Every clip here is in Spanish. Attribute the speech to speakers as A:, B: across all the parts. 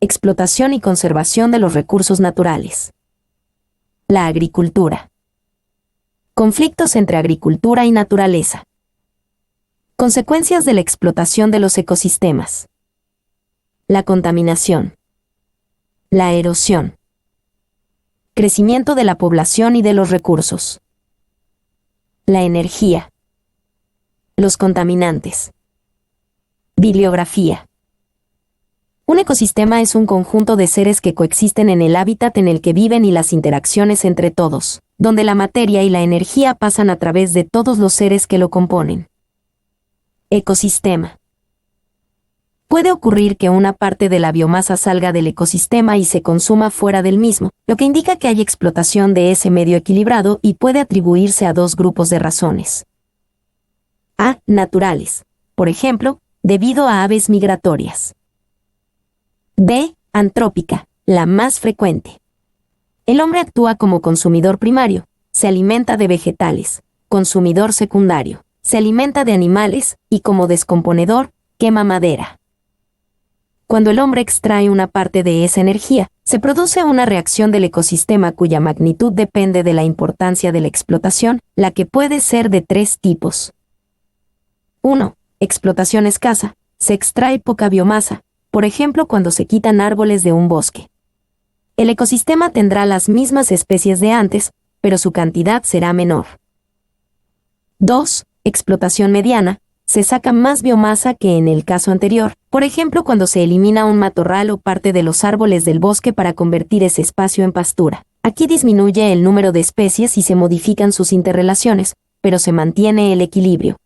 A: Explotación y conservación de los recursos naturales. La agricultura. Conflictos entre agricultura y naturaleza. Consecuencias de la explotación de los ecosistemas. La contaminación. La erosión. Crecimiento de la población y de los recursos. La energía. Los contaminantes. Bibliografía. Un ecosistema es un conjunto de seres que coexisten en el hábitat en el que viven y las interacciones entre todos, donde la materia y la energía pasan a través de todos los seres que lo componen. Ecosistema. Puede ocurrir que una parte de la biomasa salga del ecosistema y se consuma fuera del mismo, lo que indica que hay explotación de ese medio equilibrado y puede atribuirse a dos grupos de razones. A. Naturales. Por ejemplo, debido a aves migratorias. B. Antrópica, la más frecuente. El hombre actúa como consumidor primario, se alimenta de vegetales, consumidor secundario, se alimenta de animales y como descomponedor, quema madera. Cuando el hombre extrae una parte de esa energía, se produce una reacción del ecosistema cuya magnitud depende de la importancia de la explotación, la que puede ser de tres tipos. 1. Explotación escasa, se extrae poca biomasa, por ejemplo cuando se quitan árboles de un bosque. El ecosistema tendrá las mismas especies de antes, pero su cantidad será menor. 2. Explotación mediana, se saca más biomasa que en el caso anterior, por ejemplo cuando se elimina un matorral o parte de los árboles del bosque para convertir ese espacio en pastura. Aquí disminuye el número de especies y se modifican sus interrelaciones, pero se mantiene el equilibrio.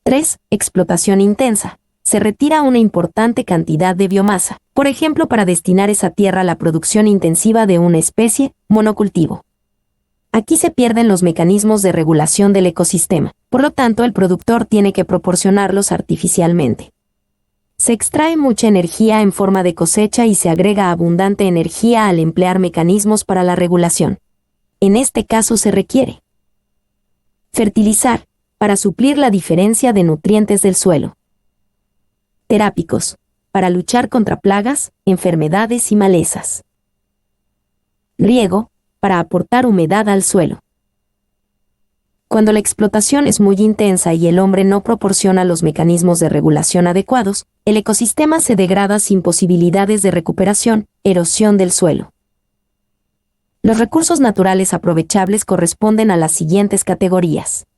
A: 3. Explotación intensa. Se retira una importante cantidad de biomasa, por ejemplo para destinar esa tierra a la producción intensiva de una especie, monocultivo. Aquí se pierden los mecanismos de regulación del ecosistema, por lo tanto el productor tiene que proporcionarlos artificialmente. Se extrae mucha energía en forma de cosecha y se agrega abundante energía al emplear mecanismos para la regulación. En este caso se requiere fertilizar, para suplir la diferencia de nutrientes del suelo. Terápicos, para luchar contra plagas, enfermedades y malezas. Riego, para aportar humedad al suelo. Cuando la explotación es muy intensa y el hombre no proporciona los mecanismos de regulación adecuados, el ecosistema se degrada sin posibilidades de recuperación, erosión del suelo. Los recursos naturales aprovechables corresponden a las siguientes categorías.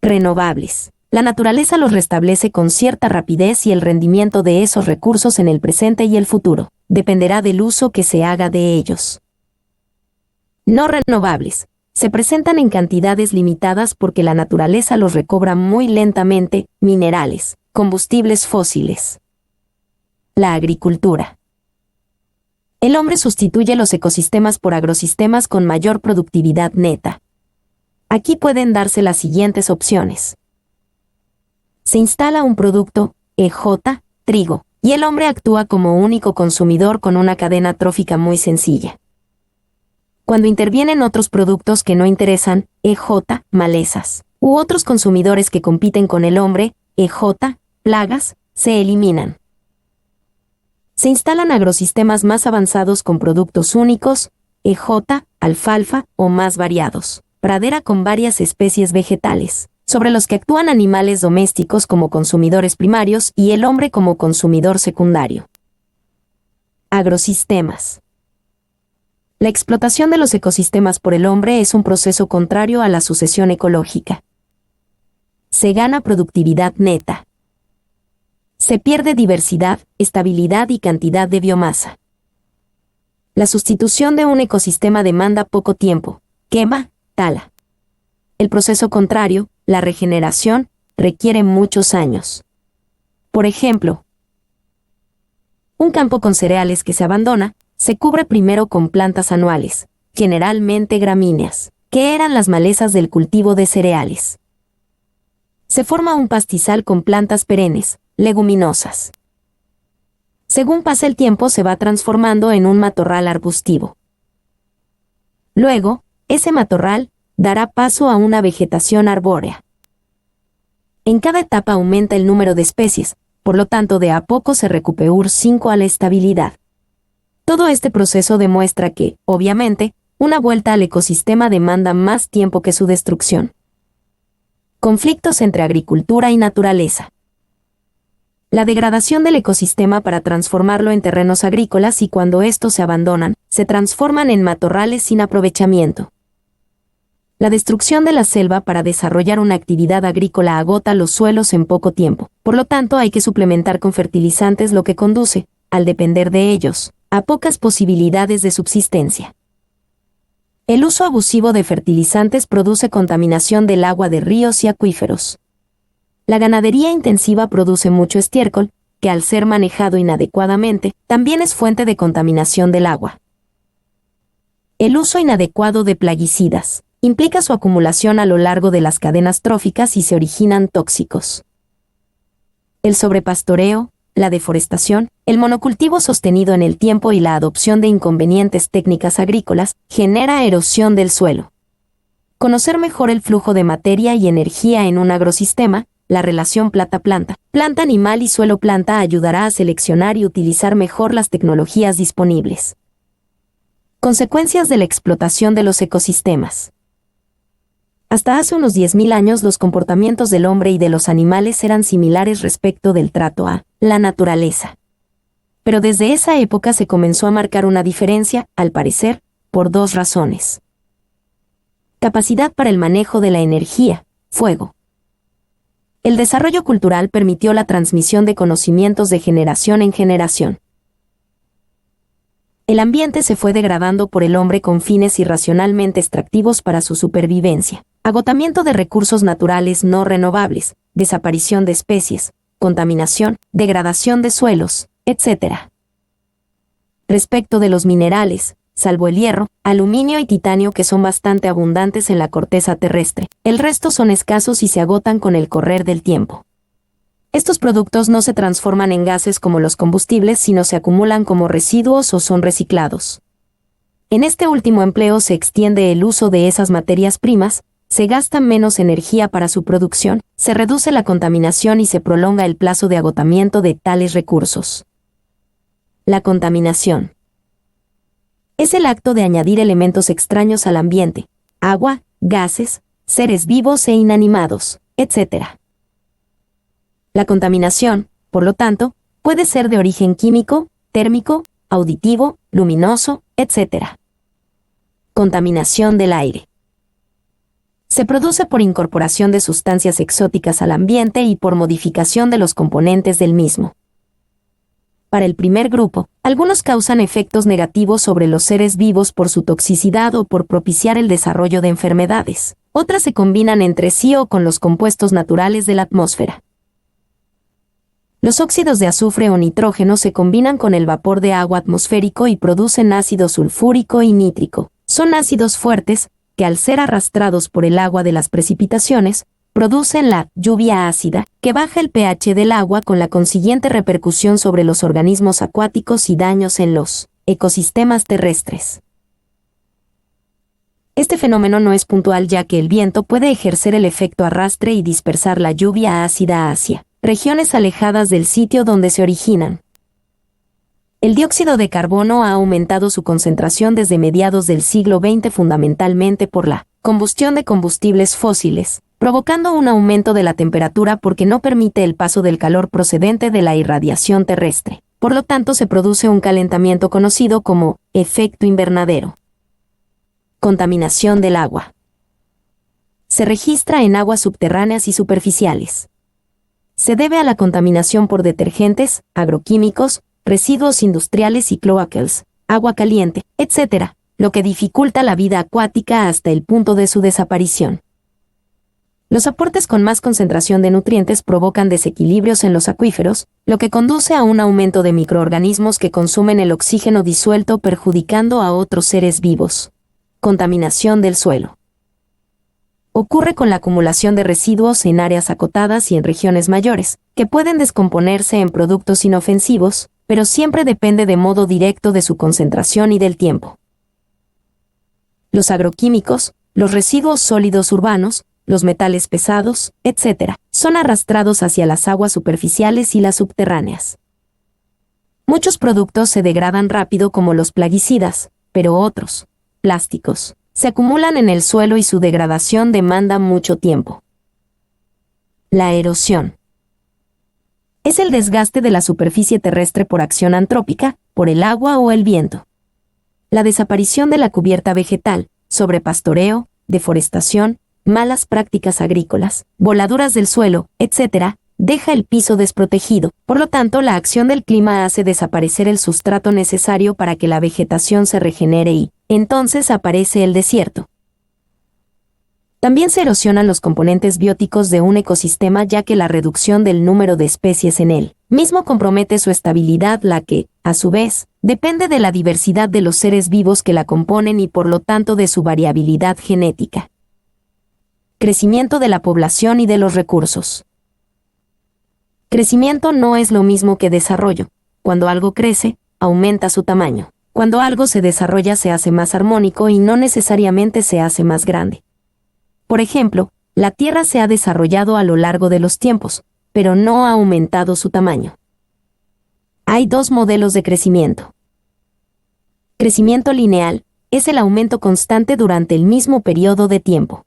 A: Renovables. La naturaleza los restablece con cierta rapidez y el rendimiento de esos recursos en el presente y el futuro dependerá del uso que se haga de ellos. No renovables. Se presentan en cantidades limitadas porque la naturaleza los recobra muy lentamente, minerales, combustibles fósiles. La agricultura. El hombre sustituye los ecosistemas por agrosistemas con mayor productividad neta. Aquí pueden darse las siguientes opciones. Se instala un producto, EJ, trigo, y el hombre actúa como único consumidor con una cadena trófica muy sencilla. Cuando intervienen otros productos que no interesan, EJ, malezas, u otros consumidores que compiten con el hombre, EJ, plagas, se eliminan. Se instalan agrosistemas más avanzados con productos únicos, EJ, alfalfa o más variados, pradera con varias especies vegetales, sobre los que actúan animales domésticos como consumidores primarios y el hombre como consumidor secundario. Agrosistemas. La explotación de los ecosistemas por el hombre es un proceso contrario a la sucesión ecológica. Se gana productividad neta. Se pierde diversidad, estabilidad y cantidad de biomasa. La sustitución de un ecosistema demanda poco tiempo, quema, tala. El proceso contrario, la regeneración, requiere muchos años. Por ejemplo, un campo con cereales que se abandona, se cubre primero con plantas anuales, generalmente gramíneas, que eran las malezas del cultivo de cereales. Se forma un pastizal con plantas perennes, leguminosas. Según pasa el tiempo se va transformando en un matorral arbustivo. Luego, ese matorral dará paso a una vegetación arbórea. En cada etapa aumenta el número de especies, por lo tanto de a poco se recupera a la estabilidad. Todo este proceso demuestra que, obviamente, una vuelta al ecosistema demanda más tiempo que su destrucción. Conflictos entre agricultura y naturaleza. La degradación del ecosistema para transformarlo en terrenos agrícolas y cuando estos se abandonan, se transforman en matorrales sin aprovechamiento. La destrucción de la selva para desarrollar una actividad agrícola agota los suelos en poco tiempo, por lo tanto hay que suplementar con fertilizantes lo que conduce, al depender de ellos, a pocas posibilidades de subsistencia. El uso abusivo de fertilizantes produce contaminación del agua de ríos y acuíferos. La ganadería intensiva produce mucho estiércol, que al ser manejado inadecuadamente, también es fuente de contaminación del agua. El uso inadecuado de plaguicidas implica su acumulación a lo largo de las cadenas tróficas y se originan tóxicos. El sobrepastoreo, la deforestación, el monocultivo sostenido en el tiempo y la adopción de inconvenientes técnicas agrícolas genera erosión del suelo. Conocer mejor el flujo de materia y energía en un agrosistema, la relación planta-planta, planta-animal y suelo-planta ayudará a seleccionar y utilizar mejor las tecnologías disponibles. Consecuencias de la explotación de los ecosistemas. Hasta hace unos 10.000 años los comportamientos del hombre y de los animales eran similares respecto del trato a la naturaleza. Pero desde esa época se comenzó a marcar una diferencia, al parecer, por dos razones. Capacidad para el manejo de la energía, fuego. El desarrollo cultural permitió la transmisión de conocimientos de generación en generación. El ambiente se fue degradando por el hombre con fines irracionalmente extractivos para su supervivencia. Agotamiento de recursos naturales no renovables, desaparición de especies, contaminación, degradación de suelos, etc. Respecto de los minerales, salvo el hierro, aluminio y titanio que son bastante abundantes en la corteza terrestre, el resto son escasos y se agotan con el correr del tiempo. Estos productos no se transforman en gases como los combustibles, sino se acumulan como residuos o son reciclados. En este último empleo se extiende el uso de esas materias primas, se gasta menos energía para su producción, se reduce la contaminación y se prolonga el plazo de agotamiento de tales recursos. La contaminación es el acto de añadir elementos extraños al ambiente, agua, gases, seres vivos e inanimados, etc. La contaminación, por lo tanto, puede ser de origen químico, térmico, auditivo, luminoso, etc. Contaminación del aire. Se produce por incorporación de sustancias exóticas al ambiente y por modificación de los componentes del mismo. Para el primer grupo, algunos causan efectos negativos sobre los seres vivos por su toxicidad o por propiciar el desarrollo de enfermedades. Otras se combinan entre sí o con los compuestos naturales de la atmósfera. Los óxidos de azufre o nitrógeno se combinan con el vapor de agua atmosférico y producen ácido sulfúrico y nítrico. Son ácidos fuertes, que al ser arrastrados por el agua de las precipitaciones, producen la lluvia ácida, que baja el pH del agua con la consiguiente repercusión sobre los organismos acuáticos y daños en los ecosistemas terrestres. Este fenómeno no es puntual ya que el viento puede ejercer el efecto arrastre y dispersar la lluvia ácida hacia regiones alejadas del sitio donde se originan. El dióxido de carbono ha aumentado su concentración desde mediados del siglo XX fundamentalmente por la combustión de combustibles fósiles, provocando un aumento de la temperatura porque no permite el paso del calor procedente de la irradiación terrestre. Por lo tanto, se produce un calentamiento conocido como efecto invernadero. Contaminación del agua. Se registra en aguas subterráneas y superficiales. Se debe a la contaminación por detergentes, agroquímicos, residuos industriales y cloacals, agua caliente, etc., lo que dificulta la vida acuática hasta el punto de su desaparición. Los aportes con más concentración de nutrientes provocan desequilibrios en los acuíferos, lo que conduce a un aumento de microorganismos que consumen el oxígeno disuelto perjudicando a otros seres vivos. Contaminación del suelo. Ocurre con la acumulación de residuos en áreas acotadas y en regiones mayores, que pueden descomponerse en productos inofensivos, pero siempre depende de modo directo de su concentración y del tiempo. Los agroquímicos, los residuos sólidos urbanos, los metales pesados, etc., son arrastrados hacia las aguas superficiales y las subterráneas. Muchos productos se degradan rápido como los plaguicidas, pero otros, plásticos, se acumulan en el suelo y su degradación demanda mucho tiempo. La erosión es el desgaste de la superficie terrestre por acción antrópica, por el agua o el viento. La desaparición de la cubierta vegetal, sobrepastoreo, deforestación, malas prácticas agrícolas, voladuras del suelo, etc., deja el piso desprotegido. Por lo tanto, la acción del clima hace desaparecer el sustrato necesario para que la vegetación se regenere y, entonces, aparece el desierto. También se erosionan los componentes bióticos de un ecosistema, ya que la reducción del número de especies en él mismo compromete su estabilidad, la que, a su vez, depende de la diversidad de los seres vivos que la componen y por lo tanto de su variabilidad genética. Crecimiento de la población y de los recursos. Crecimiento no es lo mismo que desarrollo. Cuando algo crece, aumenta su tamaño. Cuando algo se desarrolla se hace más armónico y no necesariamente se hace más grande. Por ejemplo, la Tierra se ha desarrollado a lo largo de los tiempos, pero no ha aumentado su tamaño. Hay dos modelos de crecimiento. Crecimiento lineal es el aumento constante durante el mismo periodo de tiempo.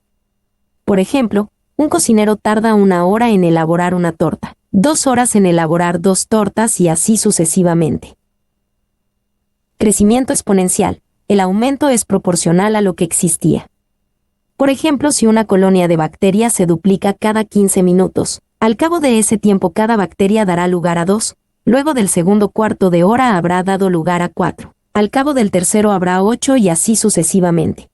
A: Por ejemplo, un cocinero tarda 1 hora en elaborar una torta, 2 horas en elaborar 2 tortas y así sucesivamente. Crecimiento exponencial. El aumento es proporcional a lo que existía. Por ejemplo, si una colonia de bacterias se duplica cada 15 minutos, al cabo de ese tiempo cada bacteria dará lugar a 2, luego del segundo cuarto de hora habrá dado lugar a 4, al cabo del tercero habrá 8 y así sucesivamente.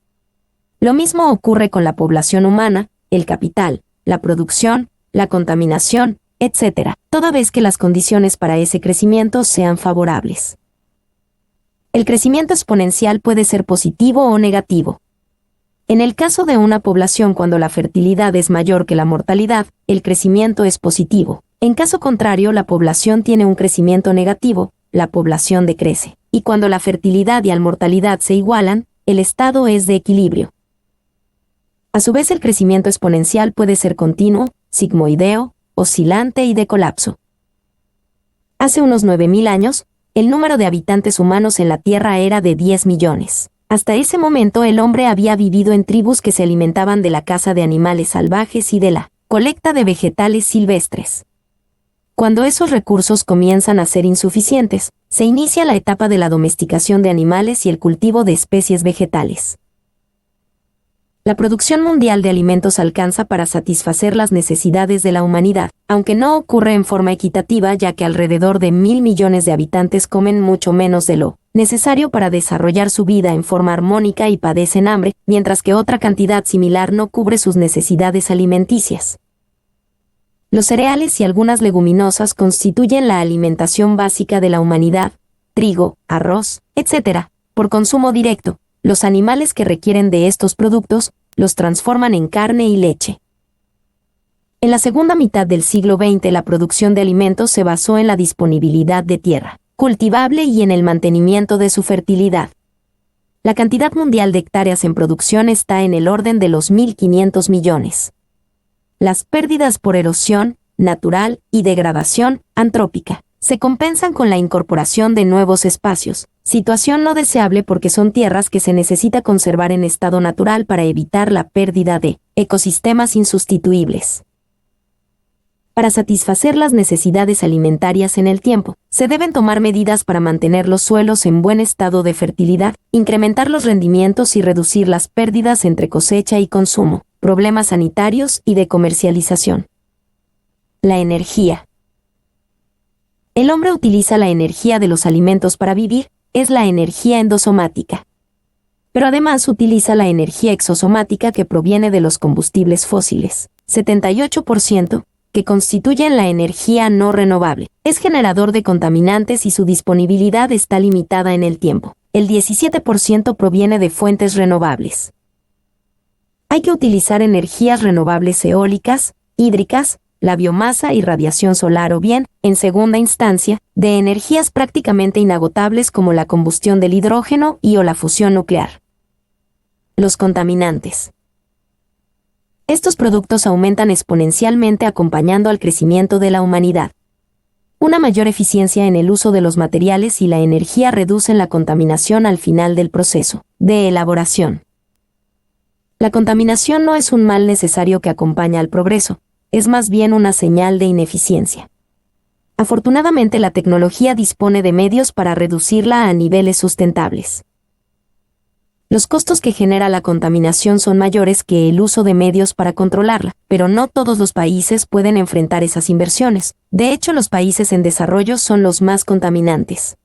A: Lo mismo ocurre con la población humana, el capital, la producción, la contaminación, etc., toda vez que las condiciones para ese crecimiento sean favorables. El crecimiento exponencial puede ser positivo o negativo. En el caso de una población, cuando la fertilidad es mayor que la mortalidad, el crecimiento es positivo. En caso contrario, la población tiene un crecimiento negativo, la población decrece. Y cuando la fertilidad y la mortalidad se igualan, el estado es de equilibrio. A su vez, el crecimiento exponencial puede ser continuo, sigmoideo, oscilante y de colapso. Hace unos 9.000 años, el número de habitantes humanos en la Tierra era de 10 millones. Hasta ese momento el hombre había vivido en tribus que se alimentaban de la caza de animales salvajes y de la colecta de vegetales silvestres. Cuando esos recursos comienzan a ser insuficientes, se inicia la etapa de la domesticación de animales y el cultivo de especies vegetales. La producción mundial de alimentos alcanza para satisfacer las necesidades de la humanidad, aunque no ocurre en forma equitativa, ya que alrededor de 1.000 millones de habitantes comen mucho menos de lo necesario para desarrollar su vida en forma armónica y padecen hambre, mientras que otra cantidad similar no cubre sus necesidades alimenticias. Los cereales y algunas leguminosas constituyen la alimentación básica de la humanidad, trigo, arroz, etc., por consumo directo. Los animales que requieren de estos productos los transforman en carne y leche. En la segunda mitad del siglo XX la producción de alimentos se basó en la disponibilidad de tierra cultivable y en el mantenimiento de su fertilidad. La cantidad mundial de hectáreas en producción está en el orden de los 1.500 millones. Las pérdidas por erosión natural y degradación antrópica se compensan con la incorporación de nuevos espacios, situación no deseable porque son tierras que se necesita conservar en estado natural para evitar la pérdida de ecosistemas insustituibles. Para satisfacer las necesidades alimentarias en el tiempo, se deben tomar medidas para mantener los suelos en buen estado de fertilidad, incrementar los rendimientos y reducir las pérdidas entre cosecha y consumo, problemas sanitarios y de comercialización. La energía. El hombre utiliza la energía de los alimentos para vivir, es la energía endosomática. Pero además utiliza la energía exosomática que proviene de los combustibles fósiles, 78%, que constituyen la energía no renovable. Es generador de contaminantes y su disponibilidad está limitada en el tiempo. El 17% proviene de fuentes renovables. Hay que utilizar energías renovables eólicas, hídricas, la biomasa y radiación solar o bien, en segunda instancia, de energías prácticamente inagotables como la combustión del hidrógeno y o la fusión nuclear. Los contaminantes. Estos productos aumentan exponencialmente acompañando al crecimiento de la humanidad. Una mayor eficiencia en el uso de los materiales y la energía reducen la contaminación al final del proceso de elaboración. La contaminación no es un mal necesario que acompaña al progreso, es más bien una señal de ineficiencia. Afortunadamente, la tecnología dispone de medios para reducirla a niveles sustentables. Los costos que genera la contaminación son mayores que el uso de medios para controlarla, pero no todos los países pueden enfrentar esas inversiones. De hecho, los países en desarrollo son los más contaminantes.